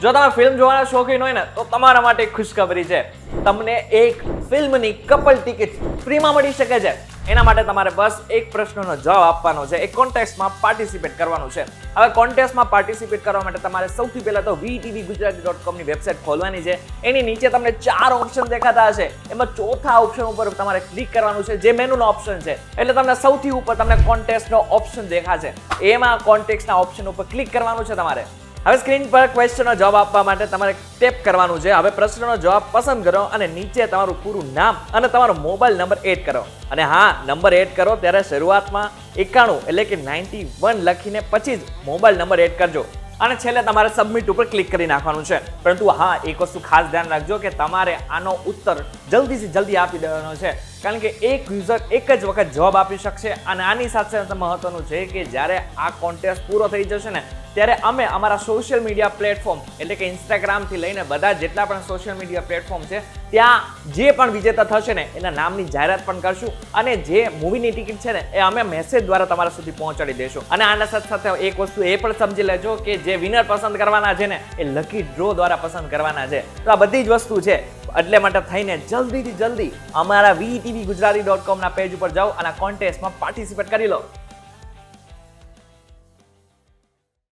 જો તમે ફિલ્મ જોવાના શોખીન હોય ને તો તમારા માટે એક ખુશખબરી છે. તમને એક ફિલ્મની કપલ ટિકિટ ફ્રીમાં મળી શકે છે. એના માટે તમારે બસ એક પ્રશ્નનો જવાબ આપવાનો છે. એક કોન્ટેસ્ટમાં પાર્ટિસિપેટ કરવાનું છે. હવે કોન્ટેસ્ટમાં પાર્ટિસિપેટ કરવા માટે તમારે સૌથી પહેલા તો vtvgujarati.com ની વેબસાઇટ ખોલવાની છે. એની નીચે તમને 4 ઓપ્શન દેખાતા હશે. એમાં ચોથા ઓપ્શન ઉપર તમારે ક્લિક કરવાનું છે, જે મેનુનો ઓપ્શન છે. એટલે તમને સૌથી ઉપર તમને કોન્ટેસ્ટનો ઓપ્શન દેખાશે. એમાં કોન્ટેસ્ટના ઓપ્શન ઉપર ક્લિક કરવાનું છે તમારે. હવે સ્ક્રીન પર ક્વેશ્ચનનો જવાબ આપવા માટે તમારે ટેપ કરવાનું છે. હવે પ્રશ્નનો જવાબ પસંદ કરો અને નીચે તમારું પૂરું નામ અને તમારો મોબાઈલ નંબર એડ કરો. અને હા, નંબર એડ કરો ત્યારે શરૂઆતમાં 91 એટલે કે 91 લખીને પછી જ મોબાઈલ નંબર એડ કરજો. અને છેલ્લે તમારે સબમિટ ઉપર ક્લિક કરી નાખવાનું છે. પરંતુ હા, એક વસ્તુ ખાસ ધ્યાન રાખજો કે તમારે આનો ઉત્તર જલ્દીથી જલ્દી આપી દેવાનો છે. કારણ કે એક યુઝર એક જ વખત જવાબ આપી શકશે. અને આની સાથે સાથે મહત્વનું છે કે જ્યારે આ કોન્ટેસ્ટ પૂરો થઈ જશે ને ત્યારે અમે અમારા સોશિયલ મીડિયા પ્લેટફોર્મ એટલે કે ઇન્સ્ટાગ્રામથી લઈને બધા જેટલા પણ સોશિયલ મીડિયા પ્લેટફોર્મ છે ત્યાં જે પણ વિજેતા થશે ને એના નામની જાહેરાત પણ કરશું. અને જે મૂવીની ટિકિટ છે ને એ અમે મેસેજ દ્વારા તમારા સુધી પહોંચાડી દઈશું. અને આના સાથે સાથે એક વસ્તુ એ પણ સમજી લેજો કે જે વિનર પસંદ કરવાના છે ને એ લકી ડ્રો દ્વારા પસંદ કરવાના છે. તો આ બધી જ વસ્તુ છે. એટલે માટે થઈને જલ્દીથી જલ્દી અમારા vtvgujarati.com ના પેજ ઉપર જાઓ અને આ કોન્ટેસ્ટમાં પાર્ટિસિપેટ કરી લો.